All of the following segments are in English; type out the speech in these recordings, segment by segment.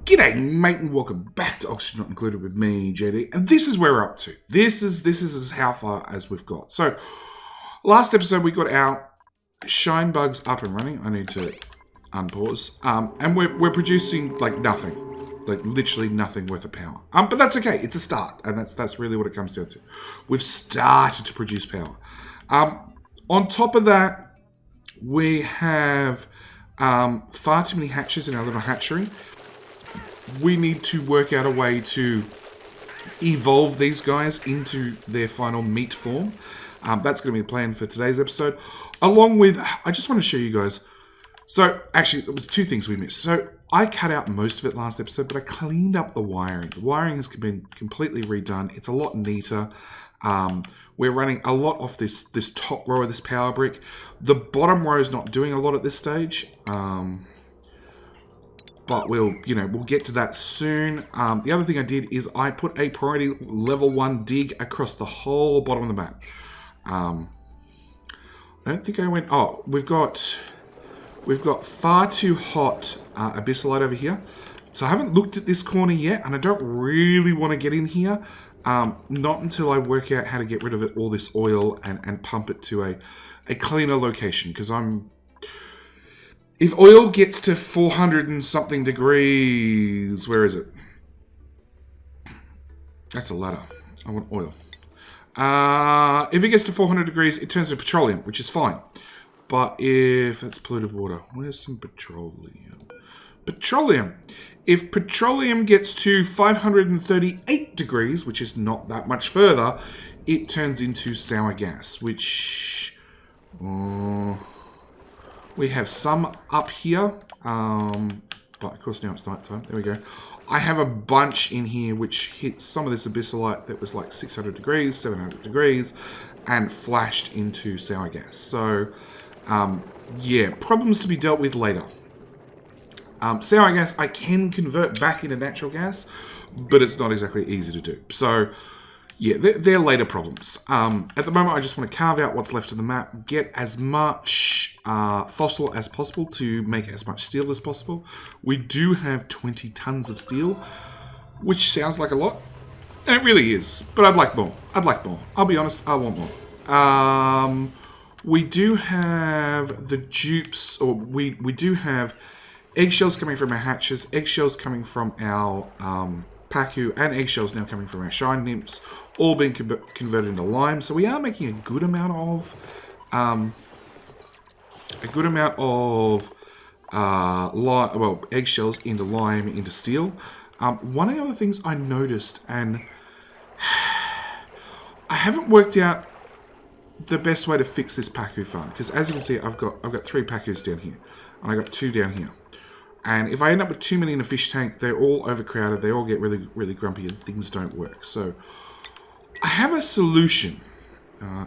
G'day, mate, and welcome back to Oxygen Not Included with me, JD. And this is where we're up to. This is how far as we've got. So, last episode we got our shine bugs up and running. I need to unpause. And we're producing like nothing, like literally nothing worth of power. But that's okay. It's a start, and that's really what it comes down to. We've started to produce power. On top of that, we have far too many hatches in our little hatchery. We need to work out a way to evolve these guys into their final meat form. That's going to be the plan for today's episode. Along with, I just want to show you guys. So, actually, there was two things we missed. So, I cut out most of it last episode, but I cleaned up the wiring. The wiring has been completely redone. It's a lot neater. We're running a lot off this top row of this power brick. The bottom row is not doing a lot at this stage. But we'll get to that soon. The other thing I did is I put a priority level 1 dig across the whole bottom of the map. I don't think I went... Oh, we've got far too hot abyssalite over here. So I haven't looked at this corner yet, and I don't really want to get in here. Not until I work out how to get rid of all this oil and pump it to a cleaner location, because if oil gets to 400 and something degrees, where is it? That's a ladder. I want oil. If it gets to 400 degrees, it turns to petroleum, which is fine. But if that's polluted water, where's some petroleum? Petroleum. If petroleum gets to 538 degrees, which is not that much further, it turns into sour gas, which... we have some up here, but of course now it's night time. There we go. I have a bunch in here which hit some of this abyssalite that was like 600 degrees, 700 degrees, and flashed into sour gas. So, yeah, problems to be dealt with later. Sour gas I can convert back into natural gas, but it's not exactly easy to do. So, yeah, they're later problems. At the moment, I just want to carve out what's left of the map, get as much fossil as possible to make as much steel as possible. We do have 20 tons of steel, which sounds like a lot. And it really is, but I'd like more. I'll be honest, I want more. We do have the dupes, or we do have eggshells coming from our hatches, eggshells coming from our... Pacu, and eggshells now coming from our shine nymphs, all being converted into lime. So we are making a good amount of eggshells into lime, into steel. One of the other things I noticed, and I haven't worked out the best way to fix this Pacu farm, because as you can see, I've got 3 Pacus down here, and I got 2 down here. And if I end up with too many in a fish tank, they're all overcrowded, they all get really, really grumpy, and things don't work. So, I have a solution.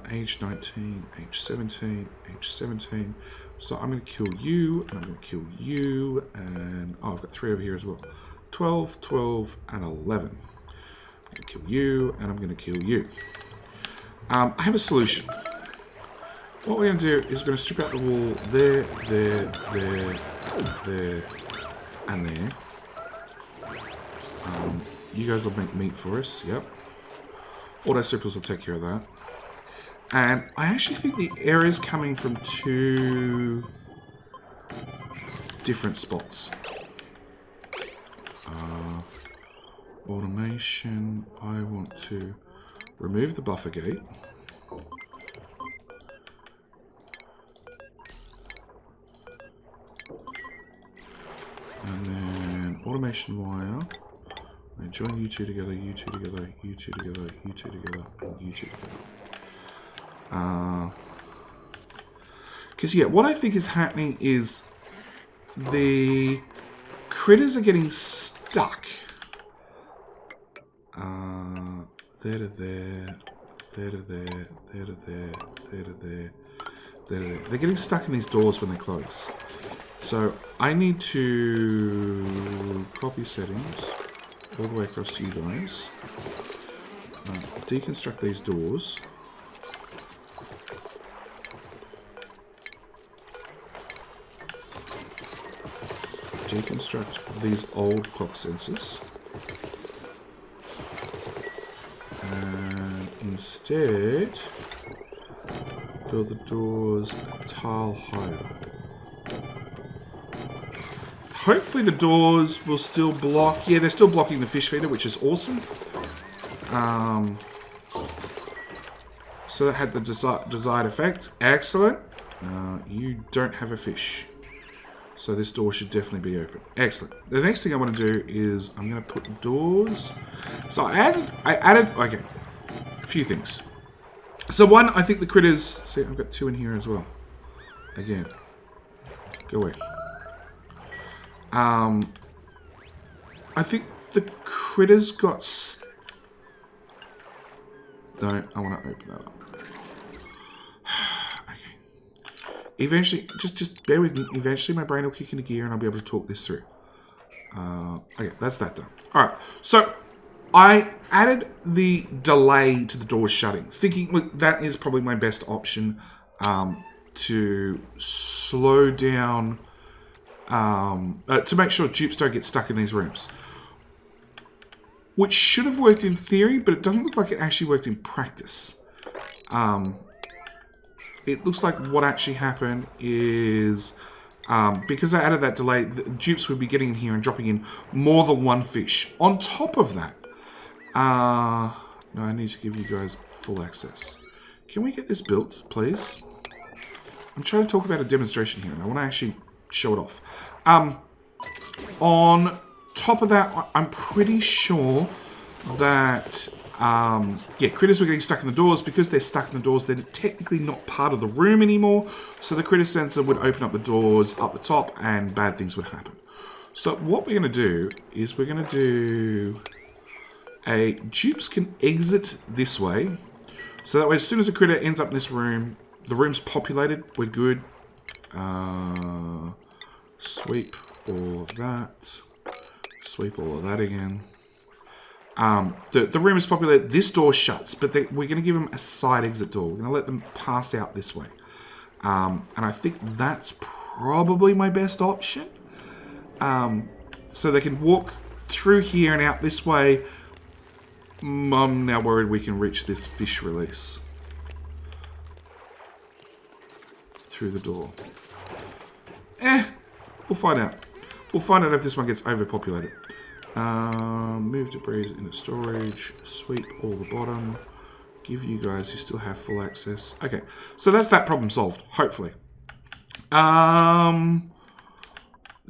Age 19, age 17, age 17. So I'm going to kill you, and I'm going to kill you, and... Oh, I've got 3 over here as well. 12, 12, and 11. I'm going to kill you, and I'm going to kill you. I have a solution. What we're going to do is we're going to strip out the wall there, and there. You guys will make meat for us, yep. Auto strippers will take care of that. And I actually think the area's coming from 2 different spots. Automation, I want to remove the buffer gate. And then automation wire. And join you 2 together, you 2 together, you 2 together, you 2 together, and you 2 together. Because yeah, what I think is happening is the critters are getting stuck. There to there, there to there, there to there, there to there, there to there. They're getting stuck in these doors when they close. So I need to copy settings all the way across to you guys. Deconstruct these doors. deconstruct these old clock sensors. And instead, build the doors a tile higher. Hopefully the doors will still block. Yeah, they're still blocking the fish feeder, which is awesome. So that had the desired effect. Excellent. You don't have a fish. So this door should definitely be open. Excellent. The next thing I want to do is I'm going to put doors. So I added, okay, a few things. So one, I think the critters, see, I've got two in here as well. Again, go away. I think the critters got... No, I want to open that up. Okay. Eventually, just bear with me. Eventually my brain will kick into gear and I'll be able to talk this through. Okay, that's that done. Alright, so I added the delay to the doors shutting, thinking, look, that is probably my best option to slow down... to make sure dupes don't get stuck in these rooms. Which should have worked in theory, but it doesn't look like it actually worked in practice. It looks like what actually happened is... because I added that delay, the dupes would be getting in here and dropping in more than one fish. On top of that... no, I need to give you guys full access. Can we get this built, please? I'm trying to talk about a demonstration here, and I want to actually... show it off. On top of that, I'm pretty sure that yeah, critters were getting stuck in the doors. Because they're stuck in the doors, they're technically not part of the room anymore. So the critter sensor would open up the doors up the top and bad things would happen. So what we're going to do is we're going to do a dupes can exit this way. So that way, as soon as the critter ends up in this room, the room's populated, we're good. Sweep all of that. Sweep all of that again. The room is populated. This door shuts, but we're going to give them a side exit door. We're going to let them pass out this way. And I think that's probably my best option. So they can walk through here and out this way. I'm now worried we can reach this fish release. Through the door. We'll find out. We'll find out if this one gets overpopulated. Move debris into storage. Sweep all the bottom. Give you guys who still have full access. Okay, so that's that problem solved, hopefully.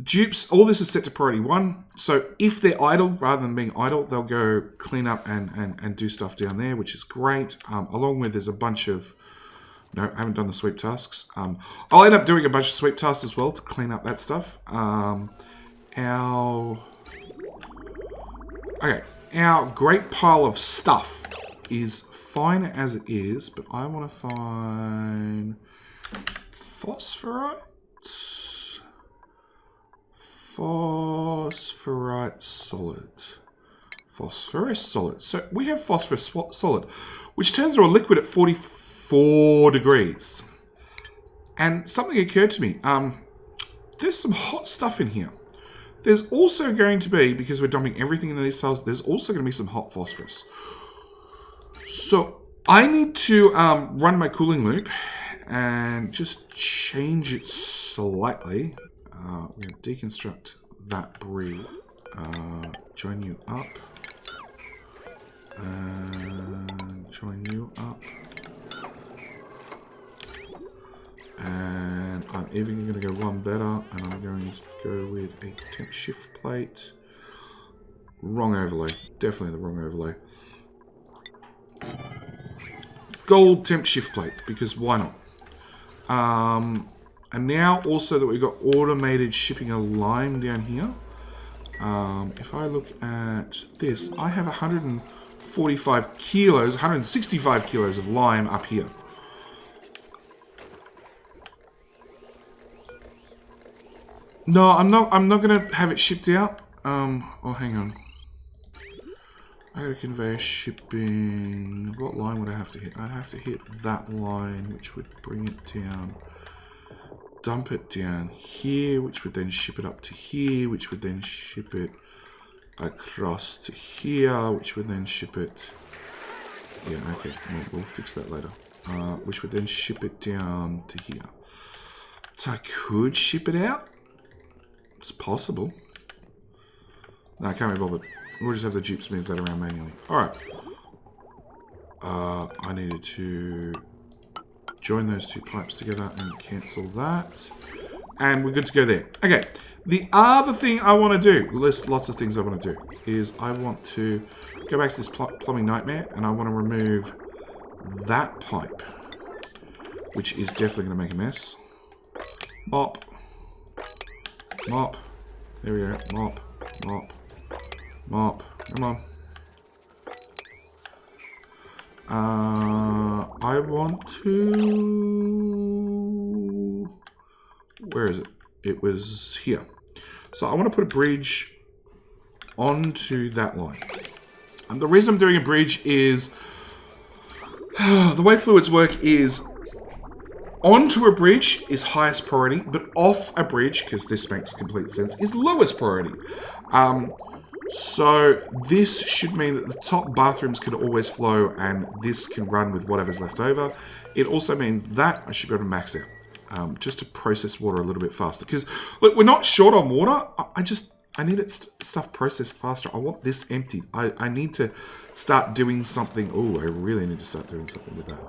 Dupes, all this is set to priority 1. So if they're idle, rather than being idle, they'll go clean up and do stuff down there, which is great. Along with, there's a bunch of... No, I haven't done the sweep tasks. I'll end up doing a bunch of sweep tasks as well to clean up that stuff. Our great pile of stuff is fine as it is, but I want to find phosphorite. Phosphorite solid. Phosphorus solid. So we have phosphorus solid, which turns into a liquid at 44 degrees. And something occurred to me. There's some hot stuff in here. There's also going to be, because we're dumping everything into these cells, there's also going to be some hot phosphorus. So I need to run my cooling loop and just change it slightly. We're going to deconstruct that breed. Join you up. And join you up. And I'm even going to go one better, and I'm going to go with a temp shift plate. Wrong overlay. Definitely the wrong overlay. Gold temp shift plate, because why not? And now also that we've got automated shipping of lime down here. If I look at this, I have 145 kilos, 165 kilos of lime up here. No, I'm not gonna have it shipped out. Oh, hang on. I gotta convey shipping. What line would I have to hit? I'd have to hit that line, which would bring it down. dump it down here, which would then ship it up to here, which would then ship it across to here, which would then ship it... Yeah, okay, we'll fix that later. Which would then ship it down to here. So I could ship it out. It's possible. No, I can't be bothered. We'll just have the dupes move that around manually. Alright. I needed to join those two pipes together and cancel that. And we're good to go there. Okay. The other thing I want to do, lots of things I want to do, is I want to go back to this plumbing nightmare and I want to remove that pipe, which is definitely going to make a mess. Mop. Mop. There we go. Mop. Mop. Mop. Come on. I want to... Where is it? It was here. So I want to put a bridge onto that line. And the reason I'm doing a bridge is... the way fluids work is... Onto a bridge is highest priority, but off a bridge, because this makes complete sense, is lowest priority. So this should mean that the top bathrooms can always flow and this can run with whatever's left over. It also means that I should be able to max out, just to process water a little bit faster. Because, look, we're not short on water. I need stuff processed faster. I want this emptied. I need to start doing something. Oh, I really need to start doing something with that.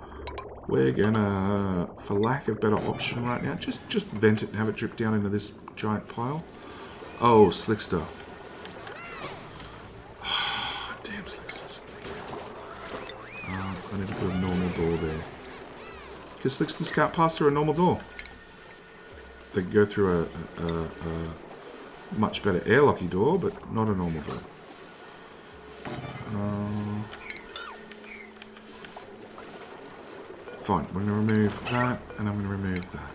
We're gonna, for lack of better option right now, just vent it and have it drip down into this giant pile. Oh, Slickster. Damn Slicksters. I need to put a normal door there. Because Slicksters can't pass through a normal door. They can go through a much better airlocky door, but not a normal door. Fine, I'm going to remove that, and I'm going to remove that.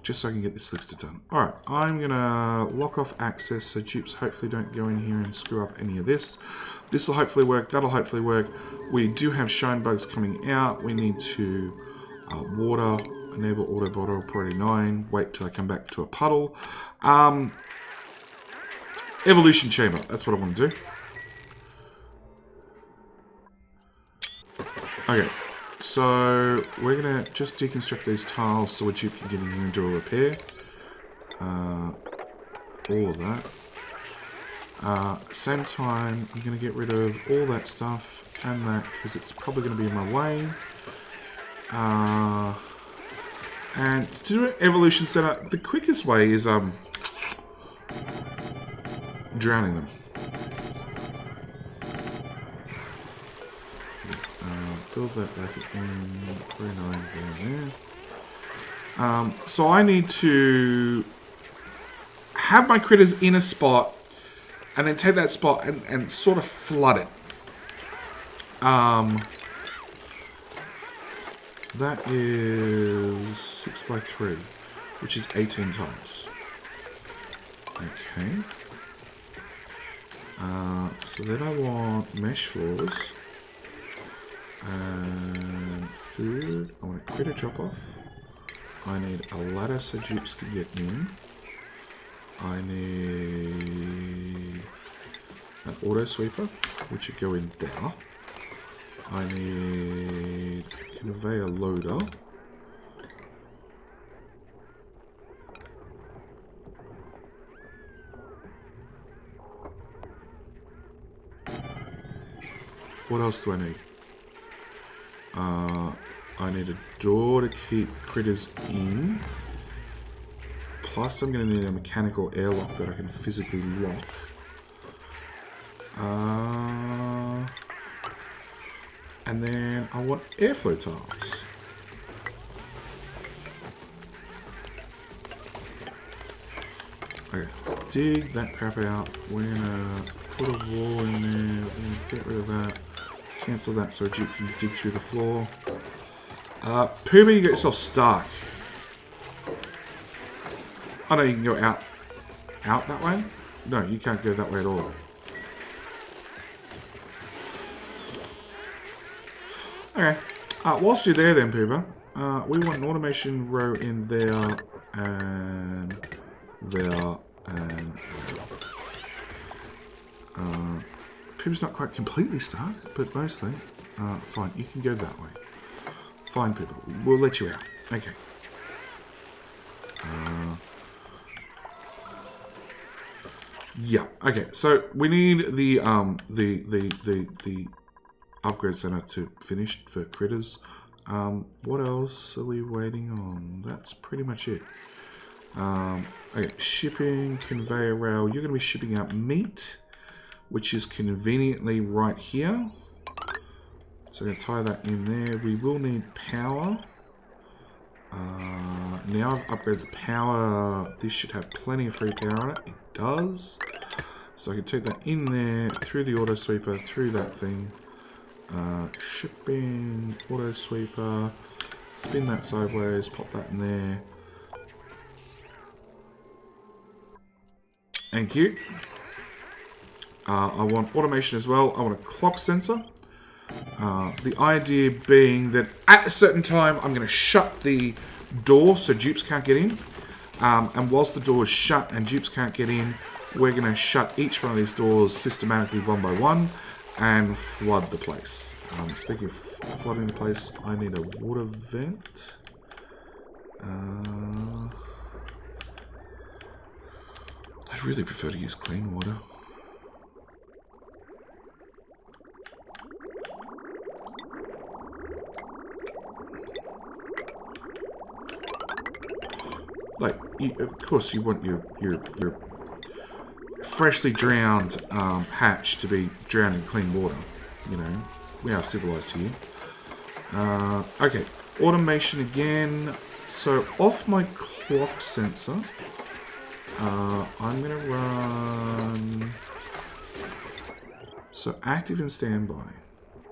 Just so I can get this Slickster done. Alright, I'm going to lock off access so dupes hopefully don't go in here and screw up any of this. This will hopefully work, that'll hopefully work. We do have shine bugs coming out. We need to water, enable auto bottle, priority 9, wait till I come back to a puddle. Evolution chamber, that's what I want to do. Okay. So, we're going to just deconstruct these tiles so a dupe can get in here and do a repair. All of that. Same time, I'm going to get rid of all that stuff and that because it's probably going to be in my way. And to do an evolution setup, the quickest way is drowning them. Build that back in 39 down there. So I need to have my critters in a spot and then take that spot and sort of flood it. That is 6 by 3, which is 18 times. Okay. So then I want mesh floors. And food. I want a critter drop off. I need a ladder so dupes can get in. I need an auto sweeper, which would go in there. I need a conveyor loader. What else do I need? I need a door to keep critters in. Plus, I'm going to need a mechanical airlock that I can physically lock. And then I want airflow tiles. Okay, dig that crap out. We're going to put a wall in there. We're going to get rid of that. Cancel that so you can dig through the floor. Puma, you get yourself stuck. Oh no, you can go out that way? No, you can't go that way at all. Okay. Whilst you're there then, Puma, we want an automation row in there and there, and Pip's not quite completely stuck, but mostly. Fine, you can go that way. Fine, Pip, we'll let you out. Okay. Yeah. Okay. So we need the upgrade center to finish for critters. What else are we waiting on? That's pretty much it. Okay. Shipping conveyor rail. You're going to be shipping out meat, which is conveniently right here. So I'm going to tie that in there. We will need power. Now I've upgraded the power. This should have plenty of free power on it. It does. So I can take that in there, through the auto sweeper, through that thing. Shipping, auto sweeper. Spin that sideways, pop that in there. Thank you. I want automation as well. I want a clock sensor. The idea being that at a certain time, I'm going to shut the door so dupes can't get in. And whilst the door is shut and dupes can't get in, we're going to shut each one of these doors systematically one by one and flood the place. Speaking of flooding the place, I need a water vent. I'd really prefer to use clean water. Like, of course, you want your freshly drowned hatch to be drowned in clean water. You know, we are civilized here. Okay, automation again. So off my clock sensor, I'm gonna run. So active and standby.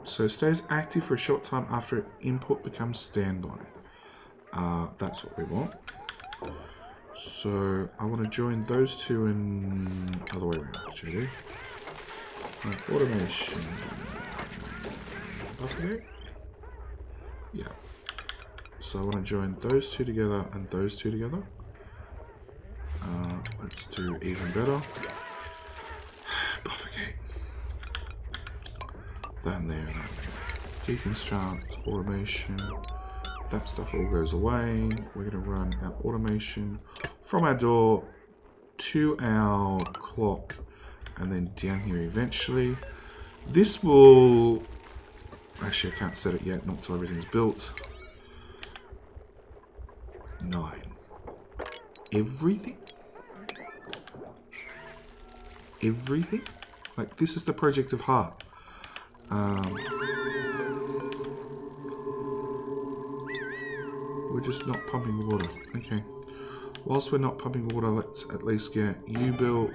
So it stays active for a short time after input becomes standby. That's what we want. So I want to join those two in other way around, JD. Automation. Okay. Yeah. So I want to join those two together and those two together. Let's do even better. Buffacate. That and there, that and there. Deconstruct, automation. That stuff all goes away. We're going to run our automation from our door to our clock and then down here eventually. This will... Actually, I can't set it yet, not until everything's built. 9. Everything? Everything? Like, this is the project of heart. We're just not pumping water. Okay. Whilst we're not pumping water, let's at least get you built.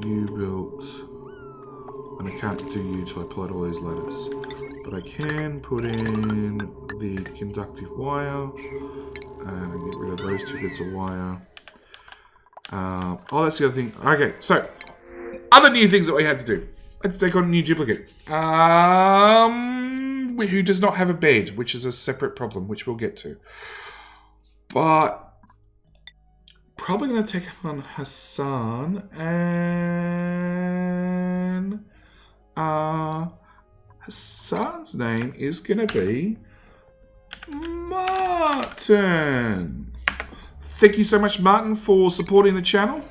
You built. And I can't do you till I pull out all these ladders. But I can put in the conductive wire. And get rid of those 2 bits of wire. Oh, that's the other thing. Okay, so. Other new things that we had to do. Let's take on a new duplicate. Who does not have a bed, which is a separate problem, which we'll get to. But probably going to take up on Hassan and Hassan's name is going to be Martin. Thank you so much, Martin, for supporting the channel.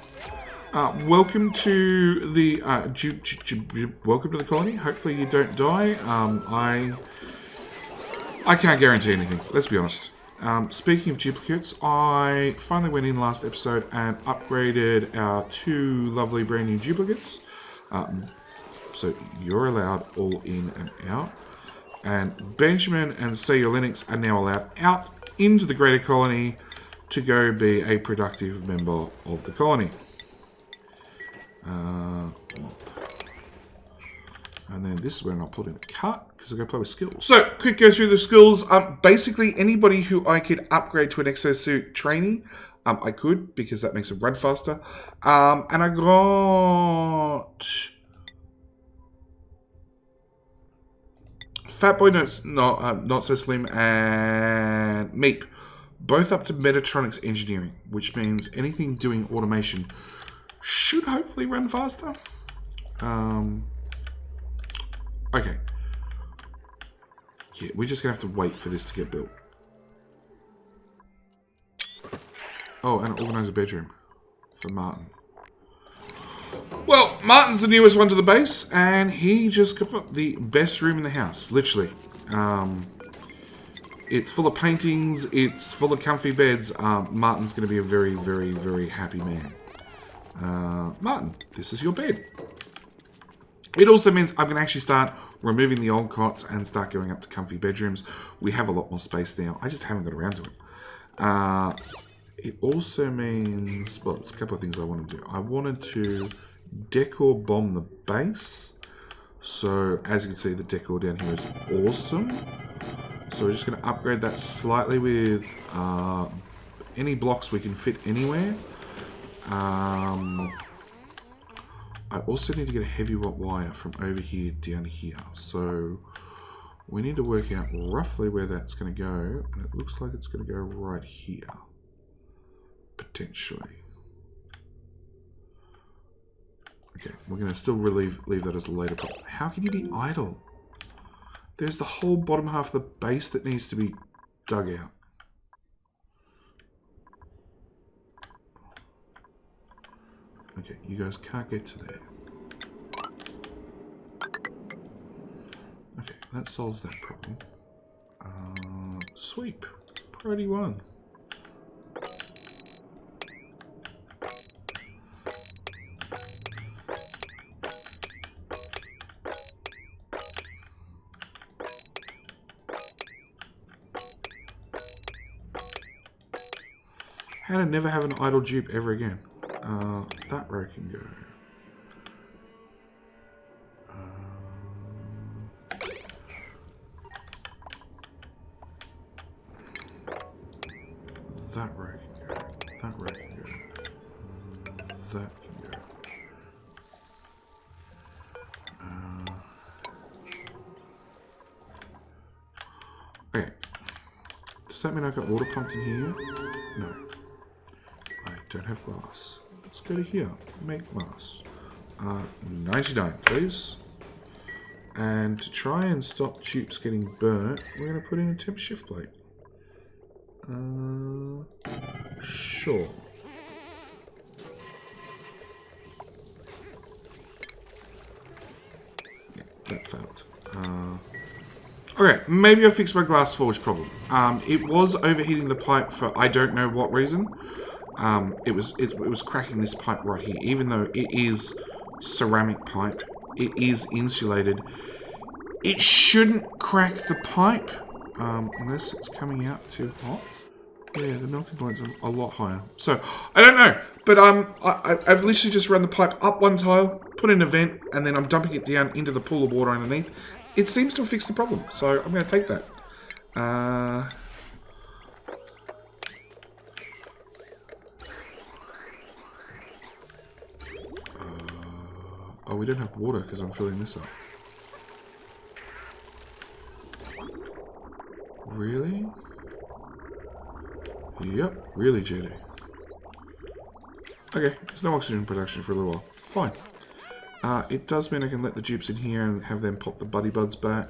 Welcome to the welcome to the colony. Hopefully you don't die. I can't guarantee anything. Let's be honest. Speaking of duplicates, I finally went in last episode and upgraded our 2 lovely brand new duplicates. So you're allowed all in and out. And Benjamin and Say Your Linux are now allowed out into the greater colony to go be a productive member of the colony. And then this is where I'll put in a cut because I'm going to play with skills. So, quick go through the skills. Basically, anybody who I could upgrade to an exosuit trainee, I could because that makes them run faster. And I got Fatboy not so slim, and Meep, both up to Metatronics engineering, which means anything doing automation should hopefully run faster. Okay. Yeah, we're just gonna have to wait for this to get built. Oh, and organize a bedroom for Martin. Well, Martin's the newest one to the base, and he just got the best room in the house, literally. It's full of paintings, it's full of comfy beds. Martin's going to be a very, very, very happy man. Martin, this is your bed. It also means I'm going to actually start removing the old cots and start going up to comfy bedrooms. We have a lot more space now. I just haven't got around to it. It also means, well, it's a couple of things I want to do. I wanted to decor bomb the base. So, as you can see, the decor down here is awesome. So we're just going to upgrade that slightly with any blocks we can fit anywhere. I also need to get a heavy wire from over here down here. So we need to work out roughly where that's going to go. And it looks like it's going to go right here. Potentially. Okay, we're going to still leave that as a later problem. How can you be idle? There's the whole bottom half of the base that needs to be dug out. Okay, you guys can't get to there. Okay, that solves that problem. Sweep. Priority 1. How to never have an idle dupe ever again. That row can go. That row can go. That row can go. That can go. Okay. Does that mean I've got water pumped in here? No. I don't have glass. Let's go to here. Make glass. 99, please. And to try and stop tubes getting burnt, we're going to put in a temp shift plate. Sure. Yeah, that failed. Okay, maybe I fixed my glass forge problem. It was overheating the pipe for I don't know what reason. It was cracking this pipe right here, even though it is ceramic pipe. It is insulated. It shouldn't crack the pipe, unless it's coming out too hot. Yeah, the melting point's a lot higher. So, I don't know. But I've literally just run the pipe up one tile, put in a vent, and then I'm dumping it down into the pool of water underneath. It seems to have fixed the problem, so I'm going to take that. Oh, we don't have water because I'm filling this up. Really? Yep, really, JD. Okay, there's no oxygen production for a little while. It's fine. It does mean I can let the dupes in here and have them pop the buddy buds back.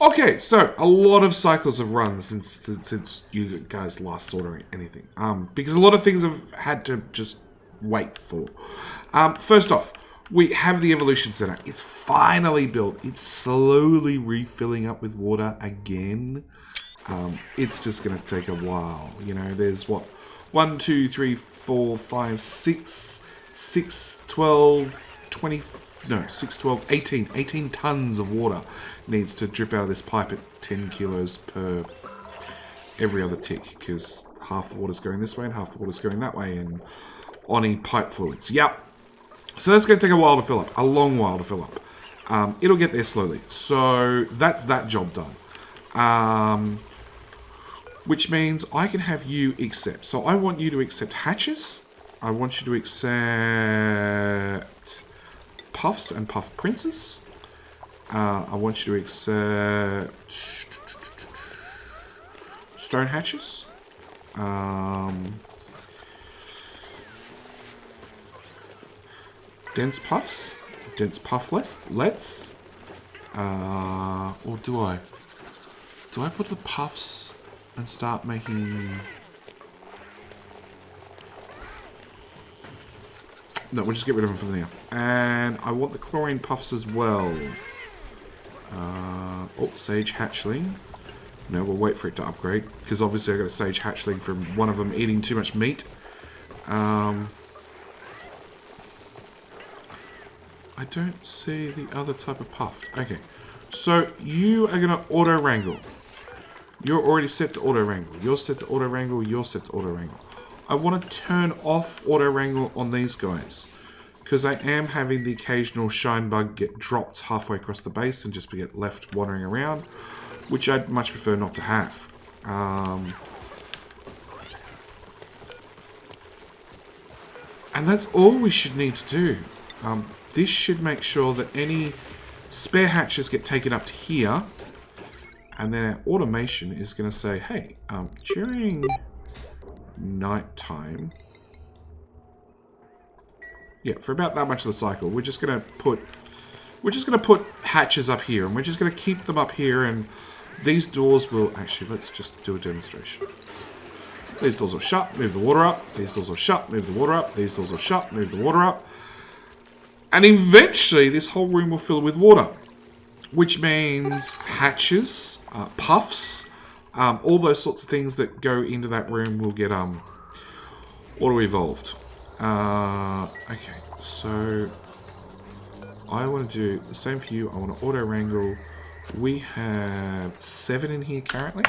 Okay, so a lot of cycles have run since you guys last saw anything. Because a lot of things have had to just wait for. First off, we have the evolution center. It's finally built. It's slowly refilling up with water again. It's just going to take a while. You know, there's what? 1, 2, 3, 4, 5, 6, 12, 20, no, 6, 12, 18. 18 tons of water needs to drip out of this pipe at 10 kilos per every other tick, because half the water's going this way and half the water's going that way, and on pipe fluids. Yep. So that's going to take a while to fill up, a long while to fill up. It'll get there slowly. So that's that job done. Which means I can have you accept. So I want you to accept hatches. I want you to accept puffs and puff princes. I want you to accept stone hatches. Dense puffs. Dense pufflets. Or do I? Do I put the puffs and start making... No, we'll just get rid of them for now. And I want the chlorine puffs as well. Oh, sage hatchling. No, we'll wait for it to upgrade. Because obviously I got a sage hatchling from one of them eating too much meat. I don't see the other type of puff. Okay. So you are going to auto wrangle. You're already set to auto wrangle. You're set to auto wrangle. You're set to auto wrangle. I want to turn off auto wrangle on these guys. Because I am having the occasional shine bug get dropped halfway across the base and just get left wandering around. Which I'd much prefer not to have. And that's all we should need to do. This should make sure that any spare hatches get taken up to here. And then our automation is going to say, hey, during nighttime, yeah, for about that much of the cycle, we're just going to put hatches up here, and we're just going to keep them up here, and these doors will actually, let's just do a demonstration. These doors will shut, move the water up. These doors will shut, move the water up. These doors will shut, move the water up. And eventually, this whole room will fill with water, which means hatches, puffs, all those sorts of things that go into that room will get auto-evolved. Okay, so I want to do the same for you. I want to auto-wrangle. We have 7 in here currently.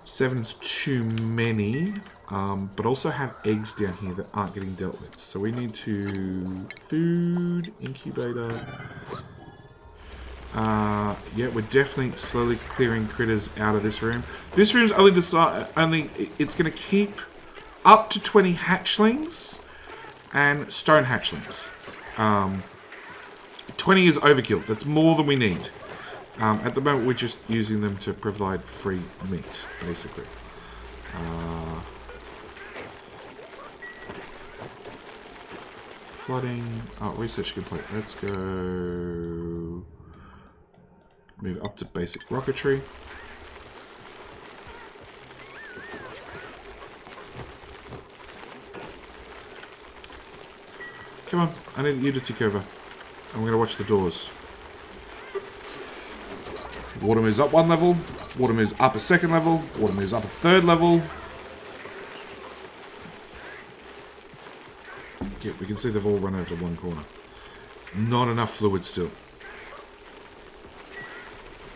7 is too many, but also have eggs down here that aren't getting dealt with. So we need to food incubator. Yeah, we're definitely slowly clearing critters out of this room. This room's only it's going to keep up to 20 hatchlings and stone hatchlings. 20 is overkill. That's more than we need. At the moment, we're just using them to provide free meat, basically. Flooding. Oh, research complete. Let's go. Move up to basic rocketry. Come on, I need you to take over. I'm going to watch the doors. Water moves up 1 level. Water moves up a 2nd level. Water moves up a 3rd level. Yeah, we can see they've all run over to 1 corner. It's not enough fluid still.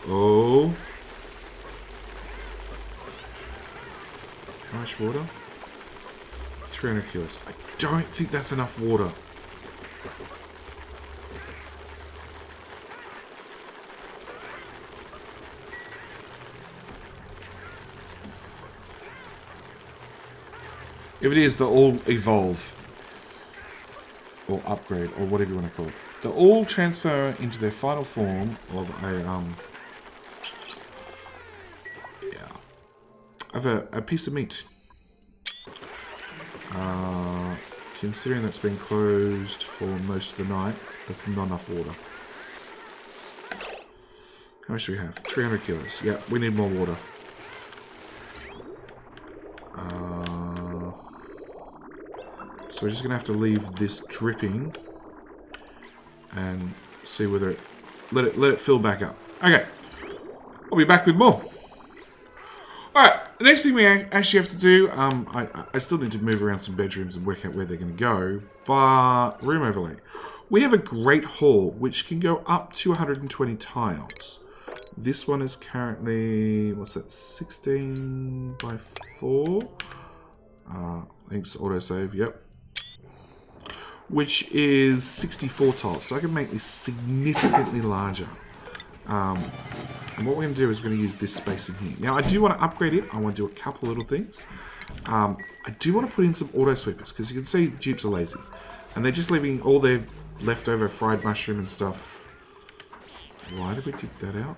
Oh. How much water? 300 kilos. I don't think that's enough water. If it is, they'll all evolve. Or upgrade, or whatever you want to call it. They'll all transfer into their final form of a piece of meat. Considering that's been closed for most of the night, that's not enough water. How much do we have? 300 kilos. Yeah, we need more water. So we're just going to have to leave this dripping and see whether let it fill back up. Okay, I'll be back with more. All right, the next thing we actually have to do, I still need to move around some bedrooms and work out where they're going to go, but room overlay. We have a great hall which can go up to 120 tiles. This one is currently, what's that, 16 by 4? I think it's autosave, yep. Which is 64 tiles. So I can make this significantly larger. And what we're going to do is we're going to use this space in here. Now, I do want to upgrade it. I want to do a couple of little things. I do want to put in some auto sweepers, because you can see Dupes are lazy. And they're just leaving all their leftover fried mushroom and stuff. Why did we dig that out?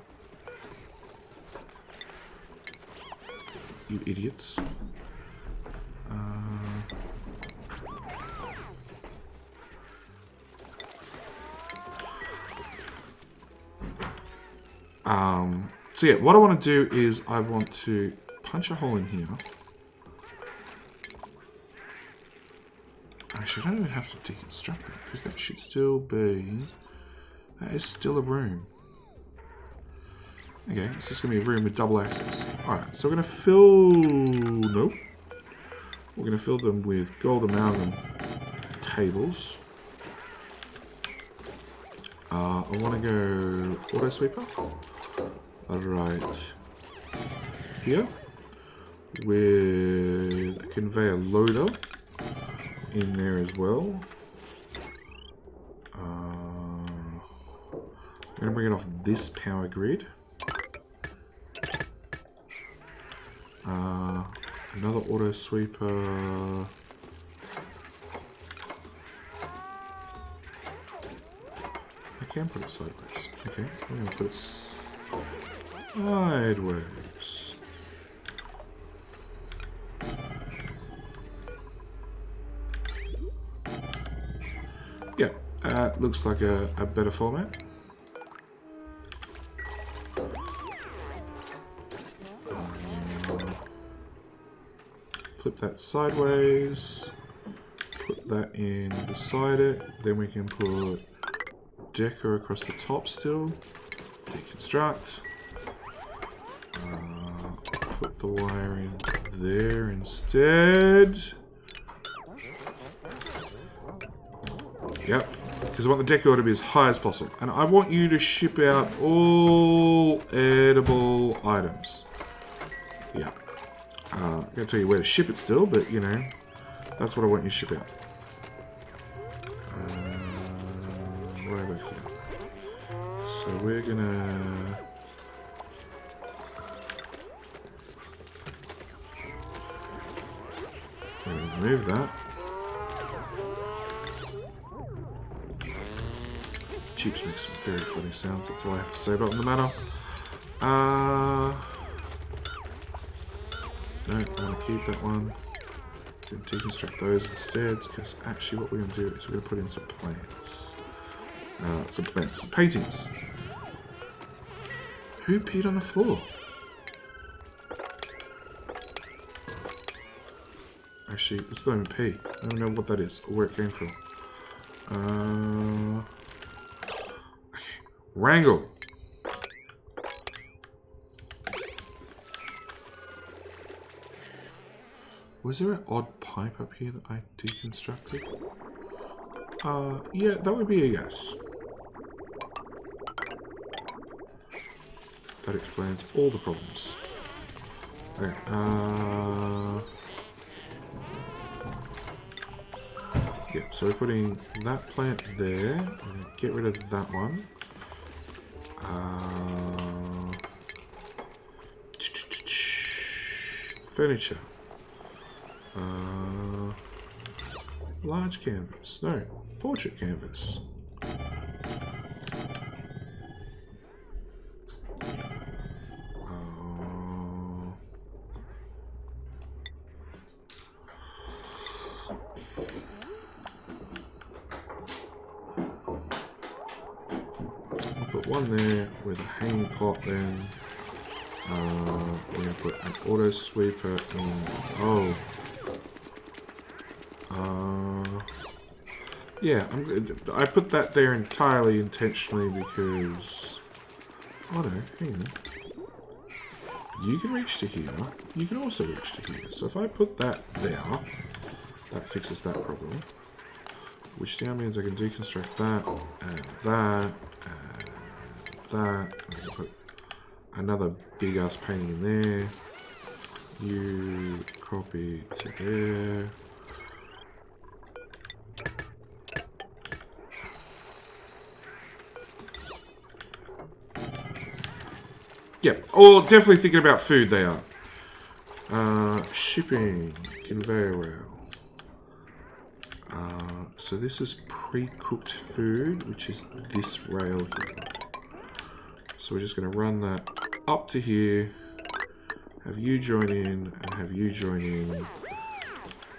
You idiots. So yeah, what I want to do is I want to punch a hole in here. Actually, I don't even have to deconstruct it because that should still be... That is still a room. Okay, this is going to be a room with double access. Alright, so we're going to fill... Nope. We're going to fill them with gold amalgam tables. I want to go auto sweeper. Right here with a conveyor loader in there as well. I'm going to bring it off this power grid. Another auto sweeper. I can put it sideways. Okay, I'm going to put it sideways. Yeah, looks like a better format. Flip that sideways. Put that in beside it. Then we can put decor across the top still. Deconstruct. Put the wire in there instead. Yep, because I want the decor to be as high as possible. And I want you to ship out all edible items. Yeah. I'm going to tell you where to ship it still, but you know, that's what I want you to ship out. Right about here. So we're going to... remove that. Chips makes some very funny sounds, that's all I have to say about the matter. No, I want to keep that one. We're going to deconstruct those instead, because actually what we're going to do is we're going to put in some plants. Some paintings. Who peed on the floor? Actually, it's not even pee. I don't know what that is or where it came from. Okay, wrangle. Was there an odd pipe up here that I deconstructed? Yeah, that would be a yes. That explains all the problems. Okay, yeah, so we're putting that plant there. I'm going to get rid of that one. Furniture. Large canvas. No, portrait canvas. I'll put one there with a hanging pot then. We're going to put an auto sweeper in. Oh. Yeah, I put that there entirely intentionally because... Oh no, hang on. You can reach to here. You can also reach to here. So if I put that there, that fixes that problem. Which now means I can deconstruct that, and that, and that. I'm going to put another big ass painting in there. You copy to there. Yeah, oh, definitely thinking about food they are. Shipping, conveyor rail. So this is pre-cooked food, which is this rail here. So we're just going to run that up to here, have you join in, and have you join in.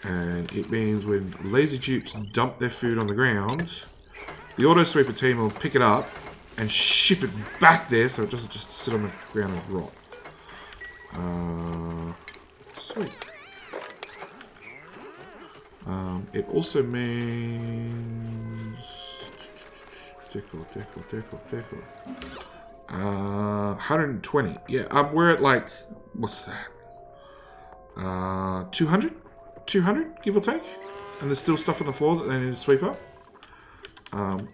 And it means when lazy dupes dump their food on the ground, the auto sweeper team will pick it up and ship it back there so it doesn't just sit on the ground and rot. Sweet. It also means... Decal. 120. Yeah, we're at like... What's that? 200? 200, give or take? And there's still stuff on the floor that they need to sweep up.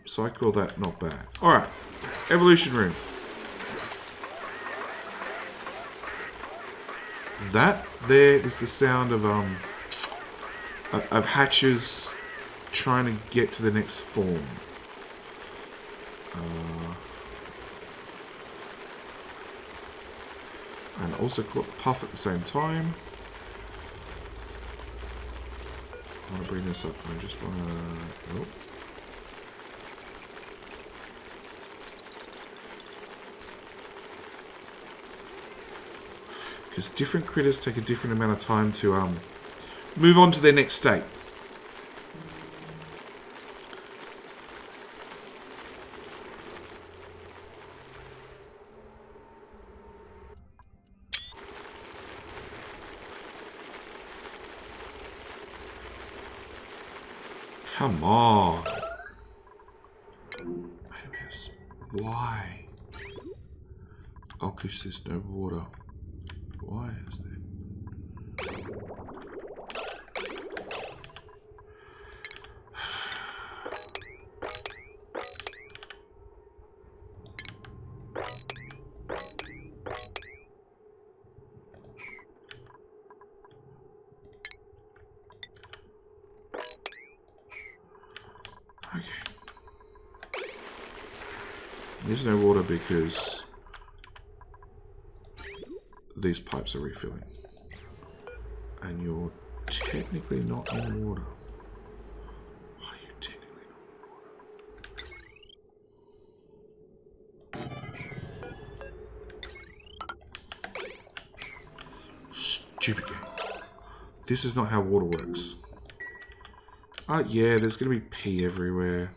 So I call that not bad. Alright. Evolution room. That there is the sound of hatches trying to get to the next form. And also caught the puff at the same time. I want to bring this up. I just want to... Oh. Because different critters take a different amount of time to move on to their next state. Come on. Why? Oh, because there's no water. Why is there? Okay. There's no water because these pipes are refilling. And you're technically not in water. Are you technically not in water? Stupid game. This is not how water works. Yeah, there's going to be pee everywhere.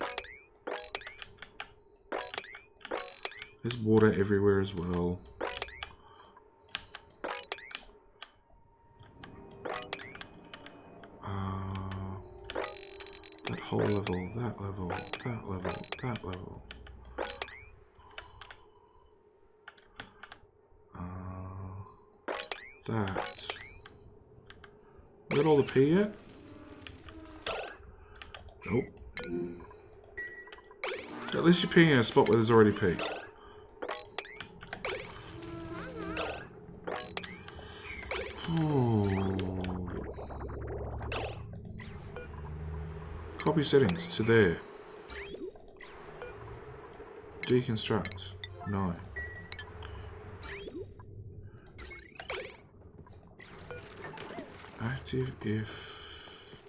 There's water everywhere as well. That whole level, that level, that level, that level. That. Got all the pee yet? Nope. At least you're peeing in a spot where there's already pee. Copy settings to there. Deconstruct. No. Active if...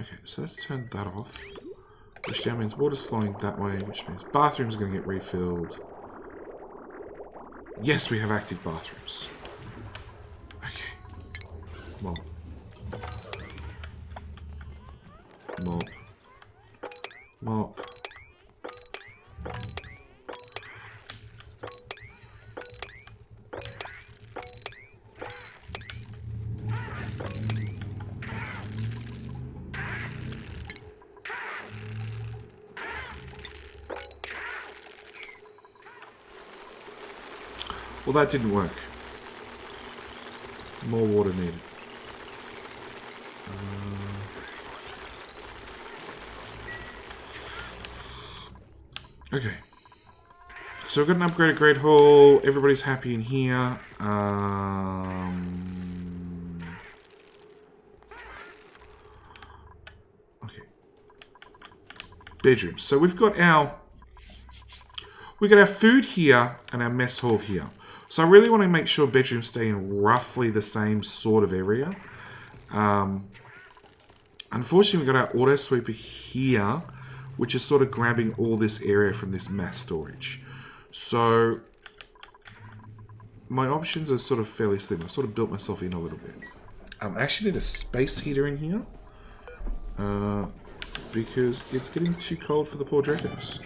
Okay, so let's turn that off. Which now means water's flowing that way, which means bathrooms are going to get refilled. Yes, we have active bathrooms. Okay. Mop. Mop. Mop. Well, that didn't work. More water needed. Okay. So we've got an upgraded Great Hall. Everybody's happy in here. Okay. Bedrooms. So we've got our food here and our mess hall here. So I really want to make sure bedrooms stay in roughly the same sort of area. Unfortunately, we've got our auto sweeper here, which is sort of grabbing all this area from this mass storage. So my options are sort of fairly slim. I've sort of built myself in a little bit. I actually need a space heater in here because it's getting too cold for the poor Dracos.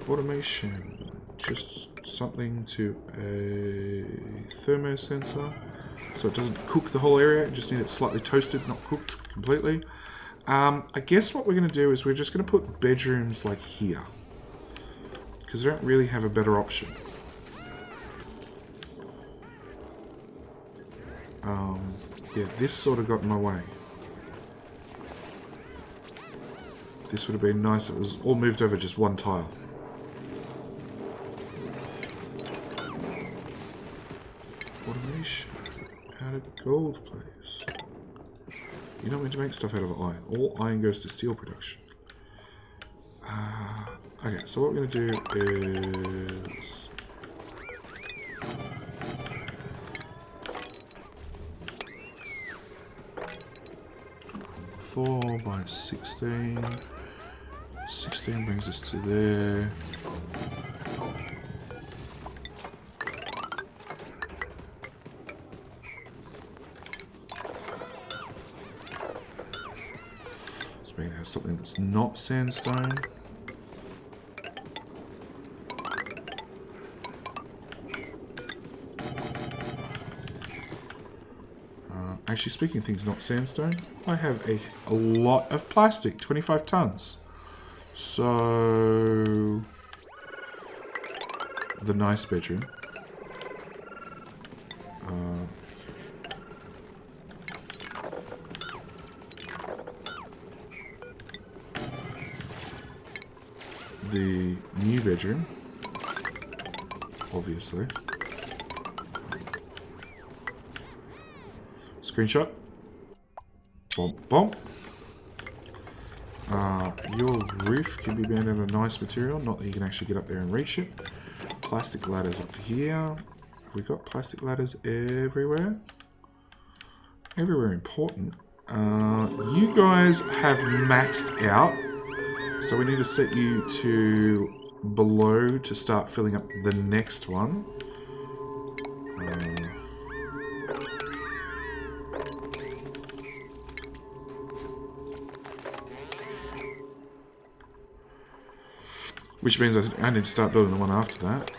Automation, just something to a thermo sensor so it doesn't cook the whole area. Just need it slightly toasted, not cooked completely. I guess what we're going to do is we're just going to put bedrooms like here because I don't really have a better option. Yeah, this sort of got in my way. This would have been nice if it was all moved over just one tile. Automation. Out of gold, please. You're not meant to make stuff out of iron. All iron goes to steel production. Okay, so what we're going to do is... Four by 16. 16 brings us to there. Let's make it something that's not sandstone. Actually, speaking of things not sandstone, I have a lot of plastic, 25 tons. So, the nice bedroom. The new bedroom, obviously. Screenshot. Bump, bump. Your roof can be made out of nice material, not that you can actually get up there and reach it. Plastic ladders up to here. Have we got plastic ladders everywhere? Everywhere important. You guys have maxed out, so we need to set you to below to start filling up the next one. Which means I need to start building the one after that.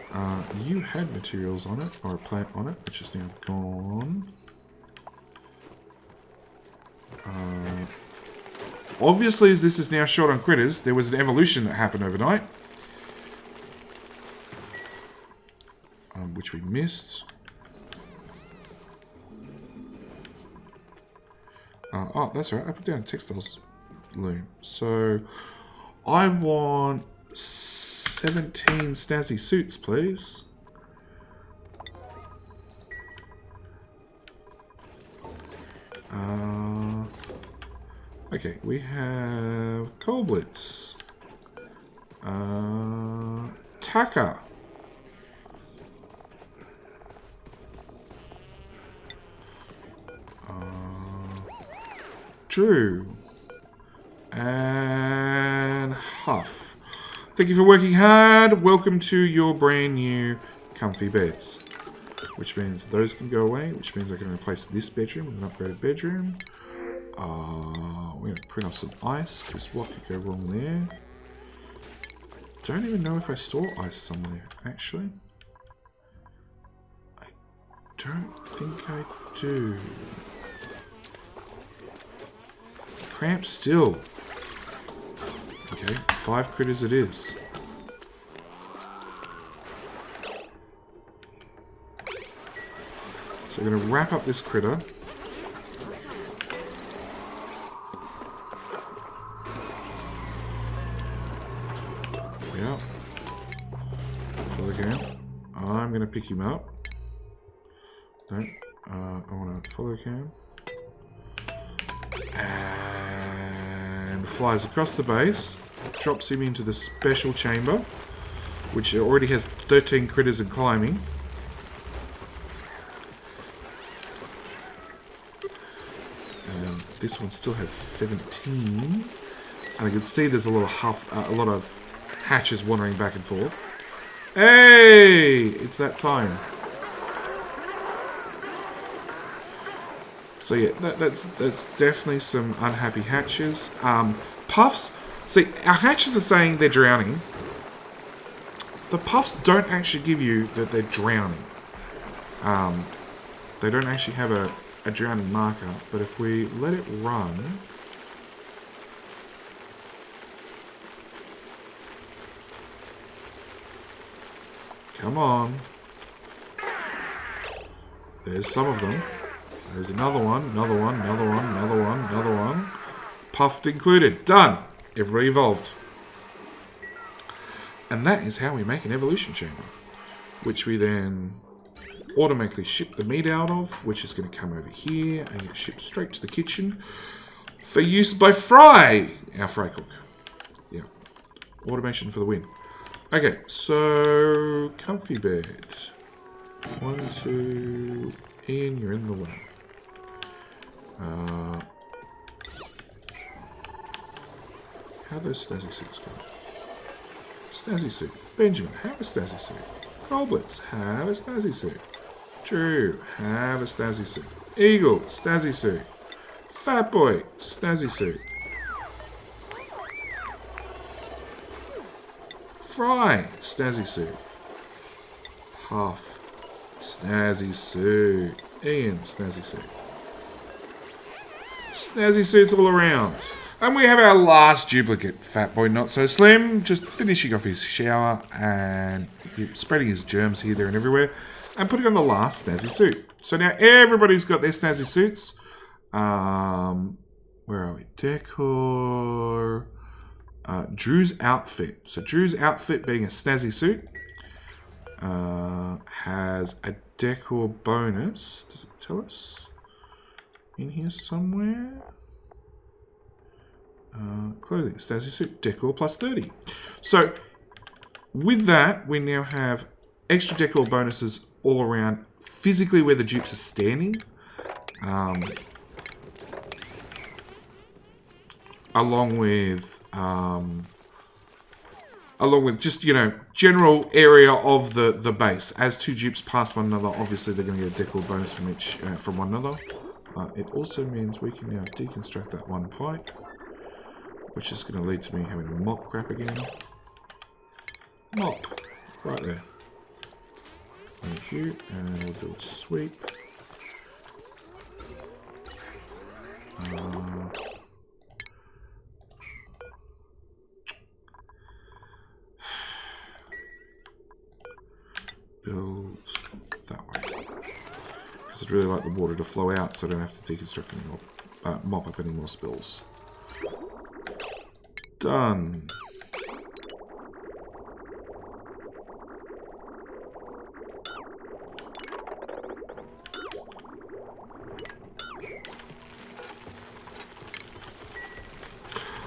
You had materials on it, or a plant on it, which is now gone. Obviously, as this is now short on critters, there was an evolution that happened overnight. Which we missed. Oh, that's right. I put down textiles loom. So, I want 17 snazzy suits, please. Okay, we have Coal Blitz. Taka. Drew. And Huff. Thank you for working hard. Welcome to your brand new comfy beds. Which means those can go away, which means I can replace this bedroom with an upgraded bedroom. We're going to print off some ice, because what could go wrong there? Don't even know if I store ice somewhere, actually. I don't think I do. Cramp still. Okay, 5 critters it is. So we're going to wrap up this critter. Yeah. Follow cam. I'm going to pick him up. No. I want to follow cam. And flies across the base. Drops him into the special chamber, which already has 13 critters and climbing. This one still has 17. And I can see there's a lot of hatches wandering back and forth. Hey! It's that time. So yeah, that's definitely some unhappy hatches. Puffs. See, our hatches are saying they're drowning. The puffs don't actually give you that they're drowning. They don't actually have a drowning marker. But if we let it run... Come on. There's some of them. There's another one, another one, another one, another one, another one. Puffed included. Done. Everybody evolved. And that is how we make an evolution chamber. Which we then automatically ship the meat out of, which is going to come over here and get shipped straight to the kitchen for use by Fry, our fry cook. Yeah. Automation for the win. Okay, so comfy bed. 1, 2, Ian, you're in the way. How does Stazzy suits go? Stazzy suit. Benjamin, have a Stazzy suit. Goblets, have a Stazzy suit. Drew, have a Stazzy suit. Eagle, Stazzy suit. Fat Boy, Stazzy suit. Fry, Stazzy suit. Puff, Stazzy suit. Ian, Stazzy suit. Stazzy suits all around. And we have our last duplicate, Fat Boy Not So Slim, just finishing off his shower and spreading his germs here, there and everywhere, and putting on the last Stazzy suit. So now everybody's got their Stazzy suits. Where are we? Decor. Drew's outfit. So Drew's outfit, being a Stazzy suit, has a decor bonus. Does it tell us? In here somewhere? Clothing, Stazzy suit, decor plus 30. So with that, we now have extra decor bonuses all around, physically where the dupes are standing, along with just, you know, general area of the base. As two dupes pass one another, obviously they're going to get a decor bonus from each from one another. It also means we can now deconstruct that one pipe, which is going to lead to me having to mop crap again. Mop. Right there. Thank you. And we'll do a sweep. Build that way. Because I'd really like the water to flow out so I don't have to deconstruct any more, mop up any more spills. Done.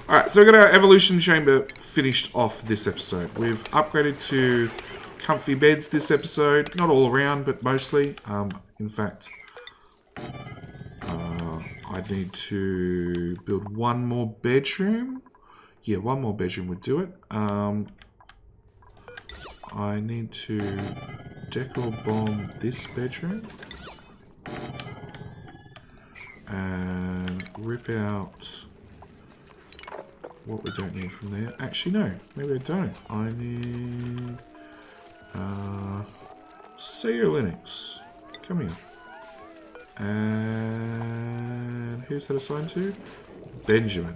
Alright, so we've got our evolution chamber finished off this episode. We've upgraded to comfy beds this episode. Not all around, but mostly. In fact, I need to build one more bedroom. Yeah, one more bedroom would do it. I need to decor bomb this bedroom. And rip out what we don't need from there. Actually, no. Maybe I don't. I need... Sega Linux. Come here. And... who's that assigned to? Benjamin.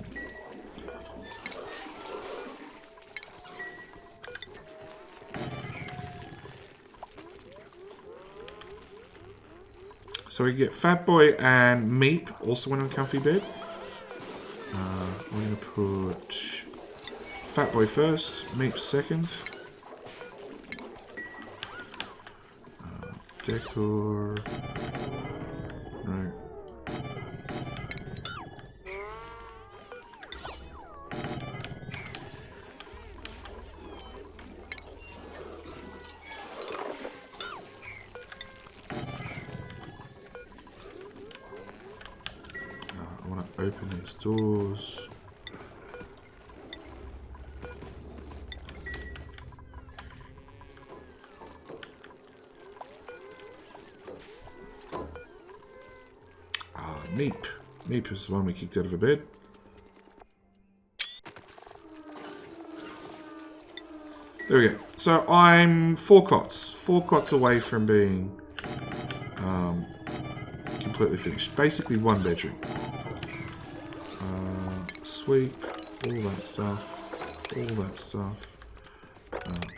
So we get Fat Boy and Meep, also went on comfy bed. We're going to put Fat Boy first, Meep second. Decor. No. open these doors. Meep. Meep is the one we kicked out of a bed. There we go. So I'm 4 cots. 4 cots away from being completely finished. Basically 1 bedroom. Sweep. All that stuff. All that stuff.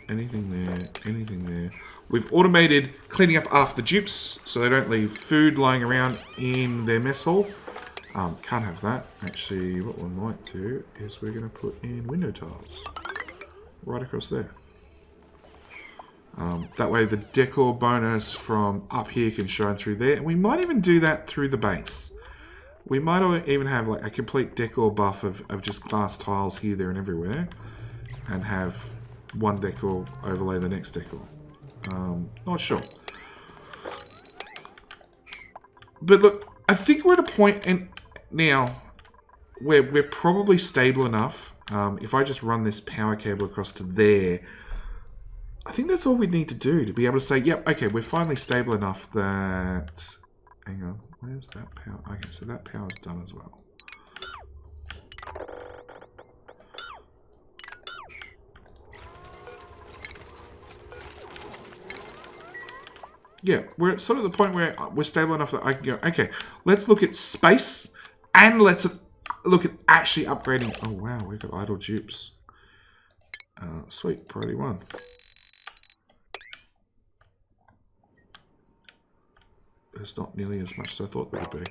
Anything there. Anything there. We've automated cleaning up after the dupes, so they don't leave food lying around in their mess hall. Can't have that. Actually, what we might do is we're going to put in window tiles. Right across there. That way the decor bonus from up here can shine through there. And we might even do that through the base. We might even have like a complete decor buff of just glass tiles here, there and everywhere. And have one decor overlay the next decor. Not sure. But look, I think we're at a point now where we're probably stable enough. If I just run this power cable across to there, I think that's all we need to do to be able to say, yep, okay, we're finally stable enough that... Hang on, where's that power? Okay, so that power's done as well. Yeah, we're at sort of the point where we're stable enough that I can go, okay, let's look at space and let's look at actually upgrading. Oh, wow, we've got idle dupes. Sweet, priority 1. There's not nearly as much as I thought there would be.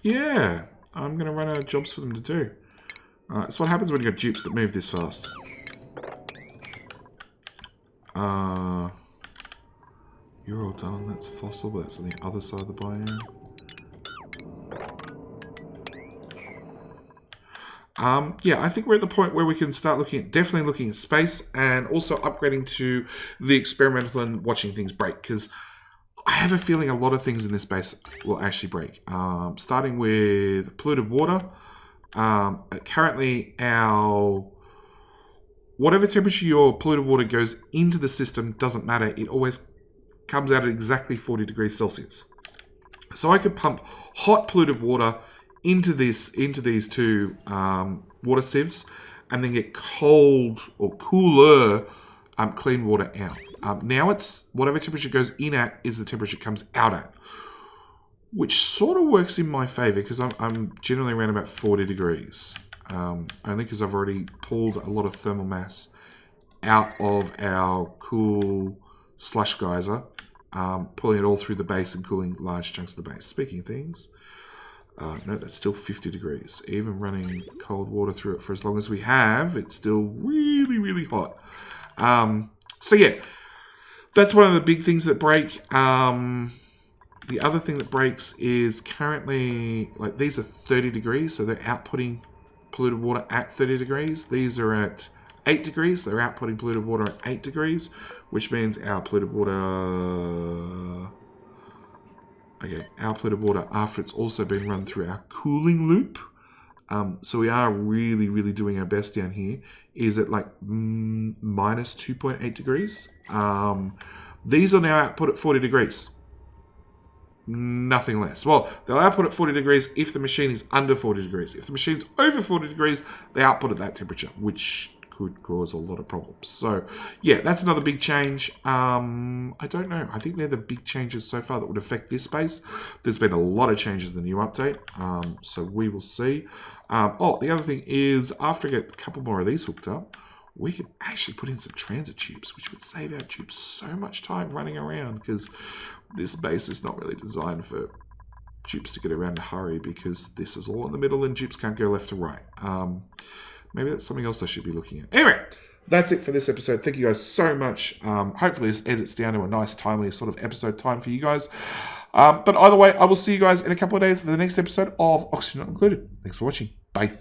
Yeah, I'm going to run out of jobs for them to do. That's what happens when you got dupes that move this fast. You're all done. That's fossil, but that's on the other side of the biome. Yeah, I think we're at the point where we can start definitely looking at space and also upgrading to the experimental and watching things break, because I have a feeling a lot of things in this base will actually break. Starting with polluted water. Currently, whatever temperature your polluted water goes into the system doesn't matter. It always comes out at exactly 40 degrees Celsius. So I could pump hot polluted water into these 2 water sieves and then get cold or cooler clean water out. Now it's whatever temperature goes in at is the temperature it comes out at, which sort of works in my favor because I'm generally around about 40 degrees. Only because I've already pulled a lot of thermal mass out of our cool slush geyser, pulling it all through the base and cooling large chunks of the base. Speaking of things, no, that's still 50 degrees. Even running cold water through it for as long as we have, it's still really, really hot. So yeah, that's one of the big things that break. The other thing that breaks is currently, like, these are 30 degrees, so they're outputting polluted water at 30 degrees. These are at 8 degrees, so they're outputting polluted water at 8 degrees, which means our polluted water... Okay, our polluted water, after it's also been run through our cooling loop, so we are really, really doing our best down here, is at like minus 2.8 degrees. These are now output at 40 degrees. Nothing less. Well, they'll output at 40 degrees if the machine is under 40 degrees. If the machine's over 40 degrees, they output at that temperature, which could cause a lot of problems. So, yeah, that's another big change. I don't know. I think they're the big changes so far that would affect this space. There's been a lot of changes in the new update, so we will see. The other thing is, after I get a couple more of these hooked up, we could actually put in some transit tubes, which would save our tubes so much time running around, because this base is not really designed for tubes to get around in a hurry, because this is all in the middle and tubes can't go left to right. Maybe that's something else I should be looking at. Anyway, that's it for this episode. Thank you guys so much. Hopefully this edits down to a nice, timely sort of episode time for you guys. But either way, I will see you guys in a couple of days for the next episode of Oxygen Not Included. Thanks for watching. Bye.